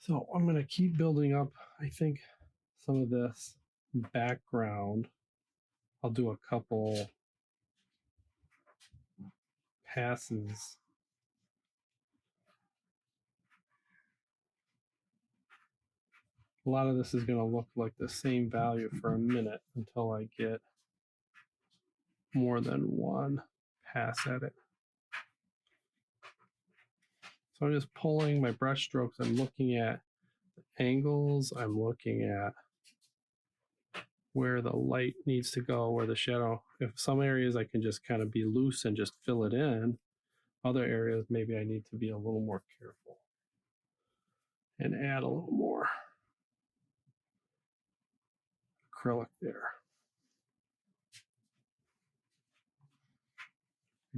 So I'm going to keep building up, I think, some of this background. I'll do a couple passes. A lot of this is going to look like the same value for a minute until I get more than one pass at it. So I'm just pulling my brush strokes. I'm looking at angles. I'm looking at where the light needs to go, where the shadow. If some areas I can just kind of be loose and just fill it in, other areas maybe I need to be a little more careful and add a little more acrylic there.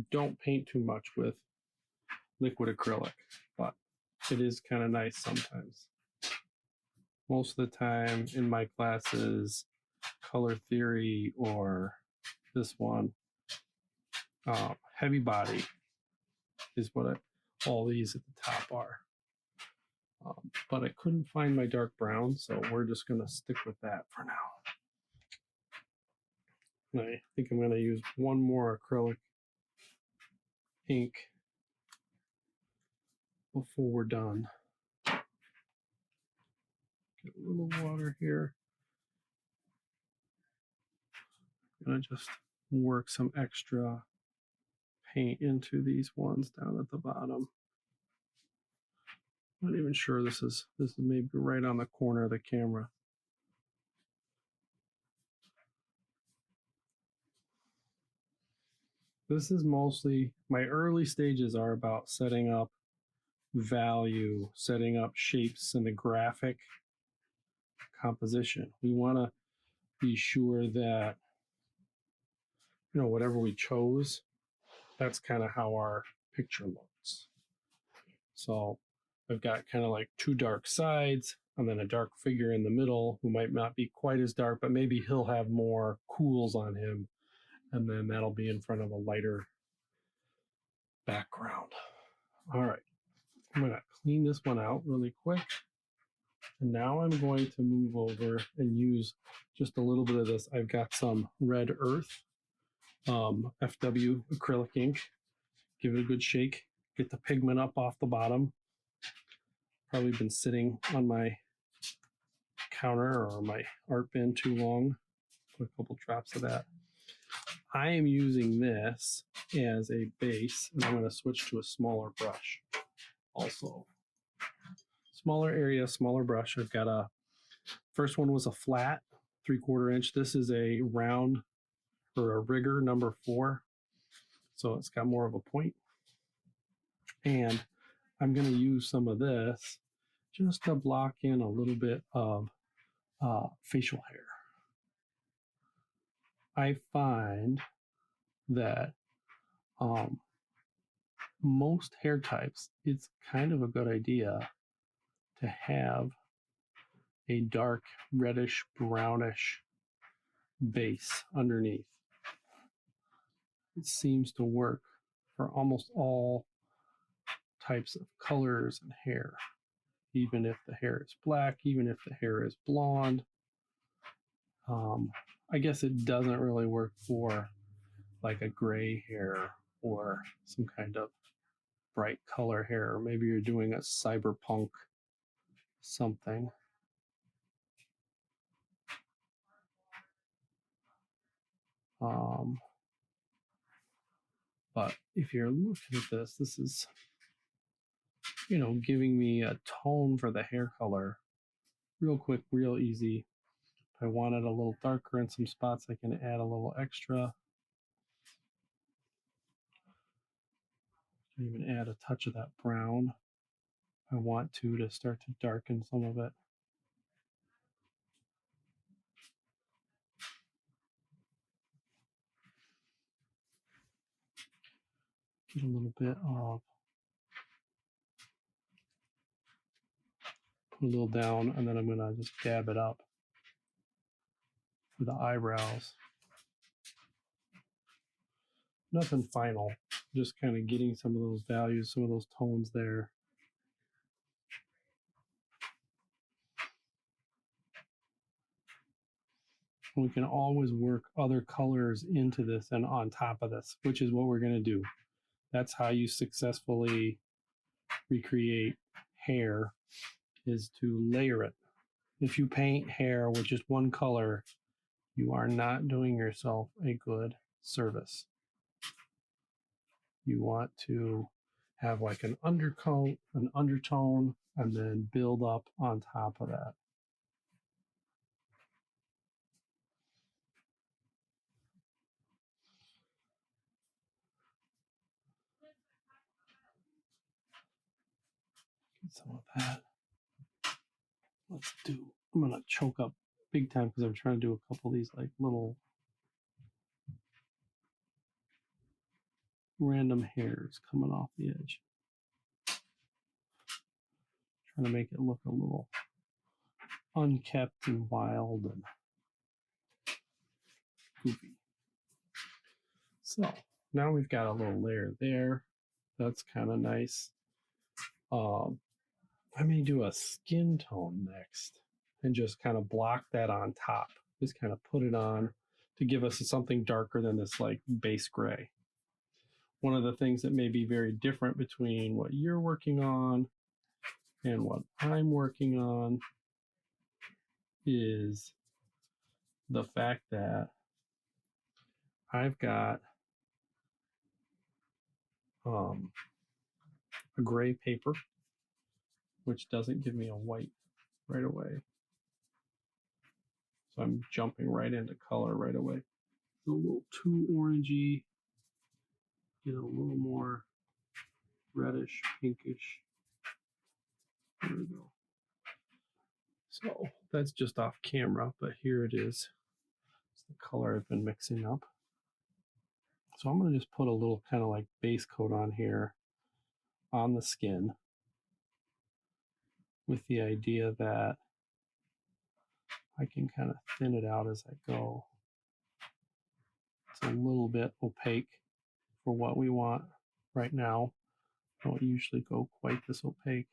Don't paint too much with liquid acrylic, but it is kind of nice sometimes. Most of the time in my classes, color theory or this one, heavy body is what all these at the top are. But I couldn't find my dark brown, so we're just going to stick with that for now. And I think I'm going to use one more acrylic ink before we're done. Get a little water here. I'm going to just work some extra paint into these ones down at the bottom. Not even sure this is maybe right on the corner of the camera. This is mostly, my early stages are about setting up value, setting up shapes in the graphic composition. We want to be sure that, you know, whatever we chose, that's kind of how our picture looks. So I've got kind of like two dark sides and then a dark figure in the middle who might not be quite as dark, but maybe he'll have more cools on him. And then that'll be in front of a lighter background. All right, I'm going to clean this one out really quick. And now I'm going to move over and use just a little bit of this. I've got some Red Earth FW acrylic ink. Give it a good shake. Get the pigment up off the bottom. Probably been sitting on my counter or my art bin too long. Put a couple drops of that. I am using this as a base, and I'm going to switch to a smaller brush also. Smaller area, smaller brush. I've got a, first one was a flat 3/4 inch. This is a round or a rigger number 4. So it's got more of a point. And I'm going to use some of this just to block in a little bit of facial hair. I find that most hair types, it's kind of a good idea to have a dark reddish brownish base underneath. It seems to work for almost all types of colors and hair, even if the hair is black, even if the hair is blonde. I guess it doesn't really work for like a gray hair or some kind of bright color hair, or maybe you're doing a cyberpunk something. But if you're looking at this, this is, you know, giving me a tone for the hair color. Real quick, real easy. If I want it a little darker in some spots, I can add a little extra. I can even add a touch of that brown if I want to start to darken some of it. Get a little bit of, put a little down, and then I'm going to just dab it up for the eyebrows. Nothing final, just kind of getting some of those values, some of those tones there. We can always work other colors into this and on top of this, which is what we're going to do. That's how you successfully recreate hair, is to layer it. If you paint hair with just one color, you are not doing yourself a good service. You want to have like an undercoat, an undertone, and then build up on top of that. Get some of that. I'm going to choke up big time because I'm trying to do a couple of these like little random hairs coming off the edge. Trying to make it look a little unkept and wild and goofy. So now we've got a little layer there. That's kind of nice. I may do a skin tone next and just kind of block that on top. Just kind of put it on to give us something darker than this like base gray. One of the things that may be very different between what you're working on and what I'm working on is the fact that I've got a gray paper, which doesn't give me a white right away. So I'm jumping right into color right away. A little too orangey, get a little more reddish, pinkish. There we go. So that's just off camera, but here it is. It's the color I've been mixing up. So I'm going to just put a little kind of like base coat on here on the skin with the idea that I can kind of thin it out as I go. It's a little bit opaque for what we want right now. I don't usually go quite this opaque.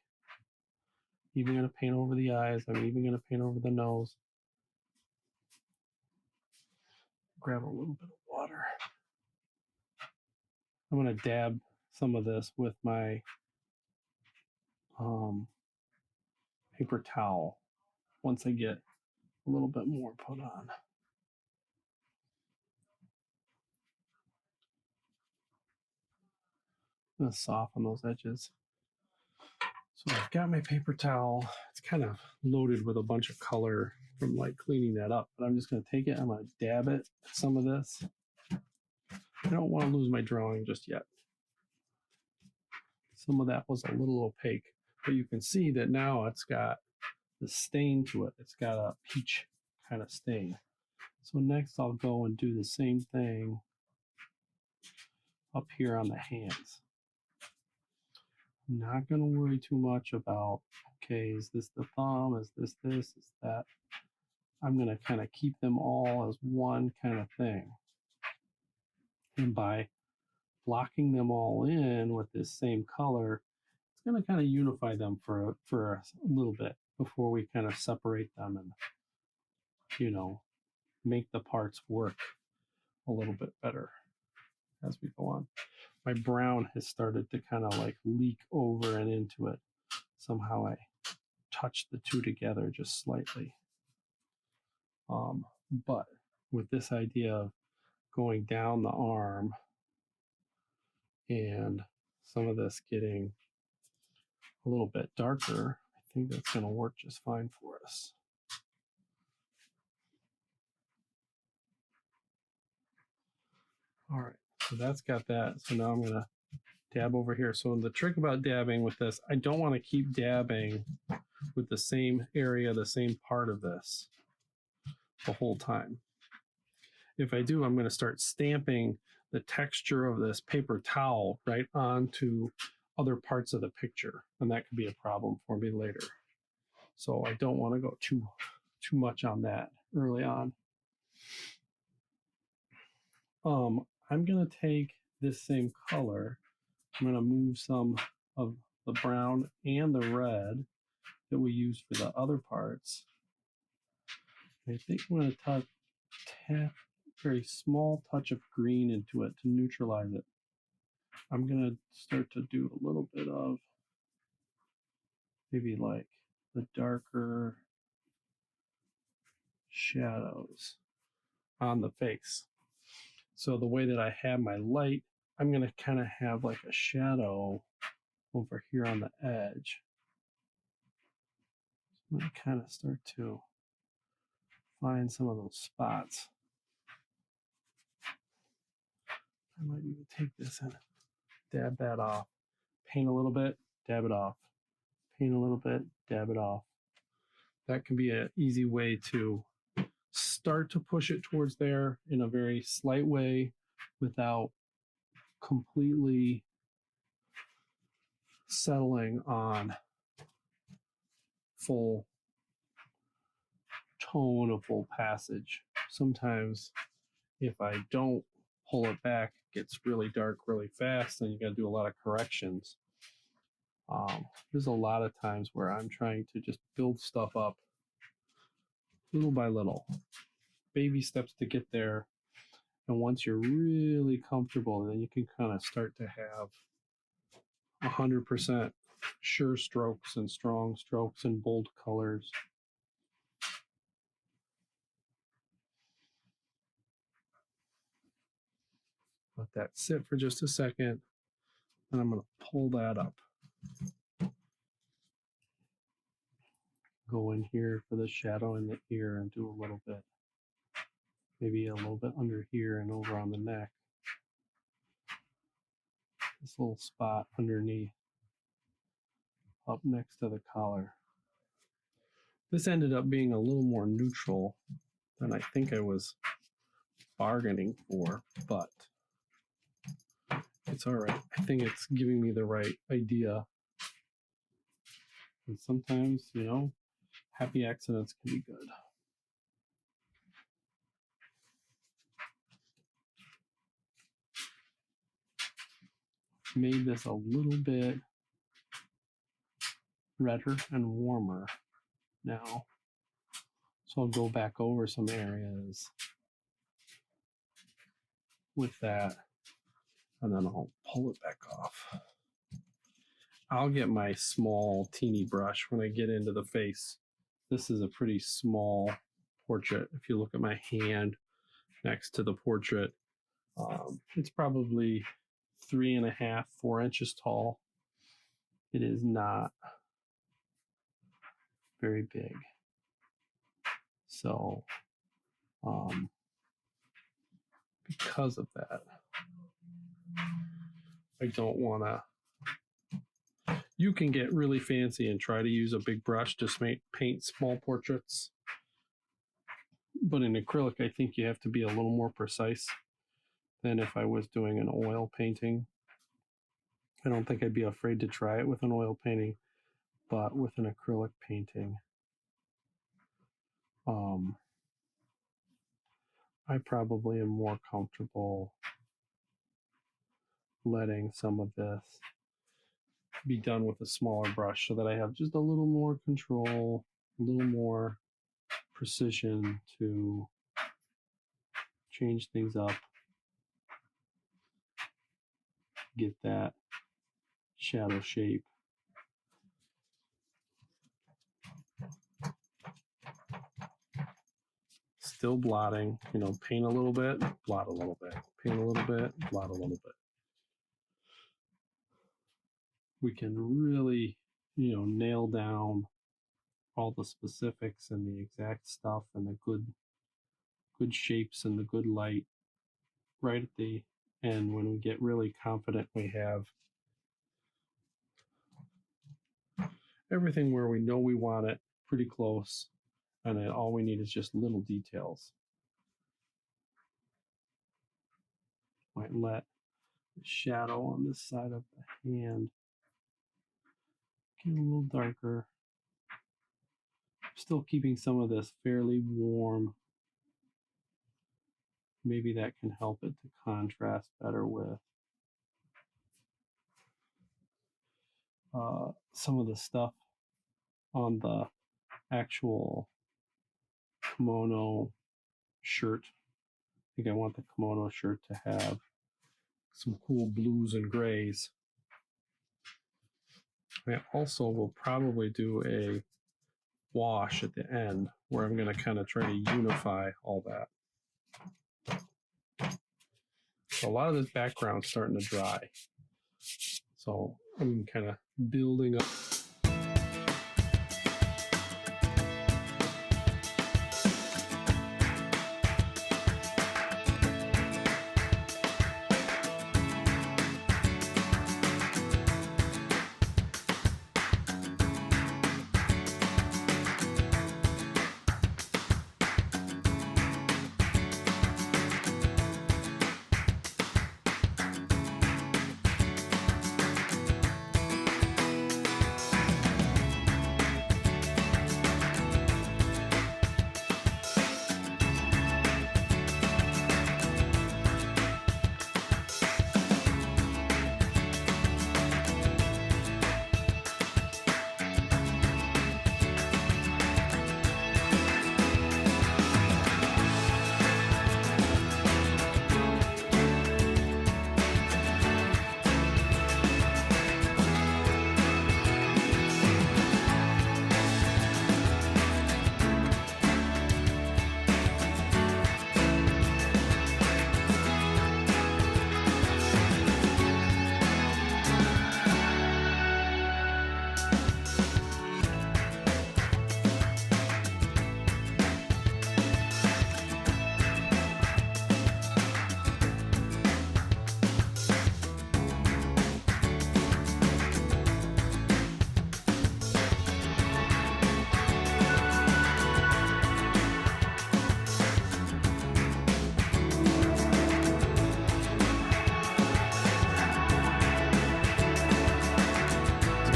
Even going to paint over the eyes. I'm even going to paint over the nose. Grab a little bit of water. I'm going to dab some of this with my paper towel once I get a little bit more put on. I'm going to soften those edges. So I've got my paper towel. It's kind of loaded with a bunch of color from like cleaning that up, but I'm just going to take it. I'm going to dab it, some of this. I don't want to lose my drawing just yet. Some of that was a little opaque, but you can see that now it's got the stain to it. It's got a peach kind of stain. So next I'll go and do the same thing up here on the hands. I'm not going to worry too much about, okay, is this the thumb? Is this, is that? I'm going to kind of keep them all as one kind of thing. And by blocking them all in with this same color, it's going to kind of unify them for a little bit before we kind of separate them and, make the parts work a little bit better as we go on. My brown has started to kind of like leak over and into it. Somehow I touched the two together just slightly. But with this idea of going down the arm and some of this getting a little bit darker, I think that's going to work just fine for us. All right, so that's got that. So now I'm going to dab over here. So the trick about dabbing with this, I don't want to keep dabbing with the same area, the same part of this the whole time. If I do, I'm going to start stamping the texture of this paper towel right onto other parts of the picture, and that could be a problem for me later. So I don't want to go too much on that early on. I'm going to take this same color. I'm going to move some of the brown and the red that we used for the other parts. I think I'm going to tap very small touch of green into it to neutralize it. I'm going to start to do a little bit of maybe like the darker shadows on the face. So the way that I have my light, I'm going to kind of have like a shadow over here on the edge. I'm going to kind of start to find some of those spots. I might even take this and dab that off. Paint a little bit, dab it off. Paint a little bit, dab it off. That can be an easy way to start to push it towards there in a very slight way without completely settling on full tone of full passage. Sometimes if I don't pull it back, it gets really dark really fast and you got to do a lot of corrections. There's a lot of times where I'm trying to just build stuff up little by little, baby steps to get there. And once you're really comfortable, then you can kind of start to have 100% sure strokes and strong strokes and bold colors. Let that sit for just a second, and I'm going to pull that up. Go in here for the shadow in the ear and do a little bit. Maybe a little bit under here and over on the neck. This little spot underneath, up next to the collar. This ended up being a little more neutral than I think I was bargaining for, but it's all right. I think it's giving me the right idea. And sometimes, happy accidents can be good. Made this a little bit redder and warmer now. So I'll go back over some areas with that, and then I'll pull it back off. I'll get my small teeny brush when I get into the face. This is a pretty small portrait. If you look at my hand next to the portrait, it's probably 3.5, 4 inches tall. It is not very big. So, because of that, I don't want to. You can get really fancy and try to use a big brush to paint small portraits. But in acrylic, I think you have to be a little more precise than if I was doing an oil painting. I don't think I'd be afraid to try it with an oil painting, but with an acrylic painting, I probably am more comfortable letting some of this be done with a smaller brush so that I have just a little more control, a little more precision to change things up, get that shadow shape. Still blotting, paint a little bit, blot a little bit, paint a little bit, blot a little bit. We can really, nail down all the specifics and the exact stuff and the good shapes and the good light right at the end when we get really confident we have everything where we know we want it pretty close, and then all we need is just little details. Might let the shadow on this side of the hand get a little darker. Still keeping some of this fairly warm. Maybe that can help it to contrast better with some of the stuff on the actual kimono shirt. I think I want the kimono shirt to have some cool blues and grays. I also will probably do a wash at the end where I'm going to kind of try to unify all that. So a lot of this background's starting to dry. So I'm kind of building up.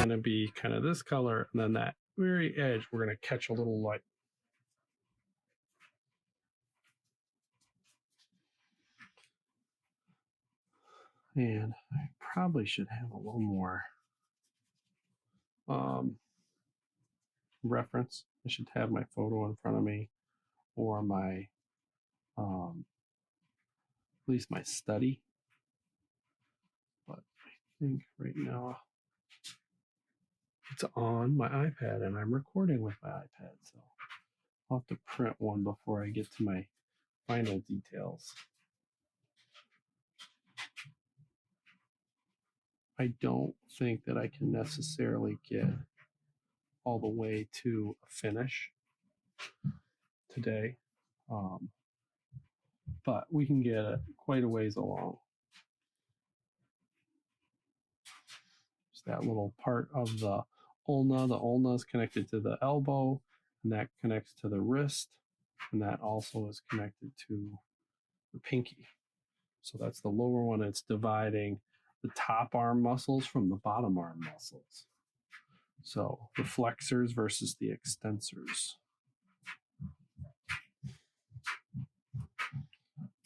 To be kind of this color, and then that very edge we're going to catch a little light. And I probably should have a little more reference. I should have my photo in front of me, or my at least my study. But I think right now it's on my iPad and I'm recording with my iPad, so I'll have to print one before I get to my final details. I don't think that I can necessarily get all the way to a finish today, but we can get quite a ways along. Just that little part of the ulna. The ulna is connected to the elbow, and that connects to the wrist, and that also is connected to the pinky. So that's the lower one. It's dividing the top arm muscles from the bottom arm muscles. So the flexors versus the extensors.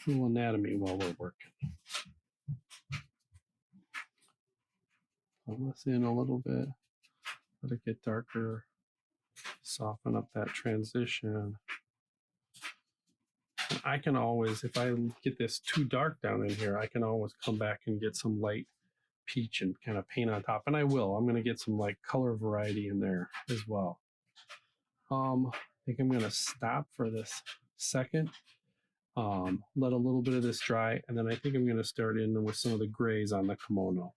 A little anatomy while we're working. Pull this in a little bit. Let it get darker. Soften up that transition. I can always, if I get this too dark down in here, I can always come back and get some light peach and kind of paint on top. And I will. I'm going to get some like color variety in there as well. I think I'm going to stop for this second. Let a little bit of this dry. And then I think I'm going to start in with some of the grays on the kimono.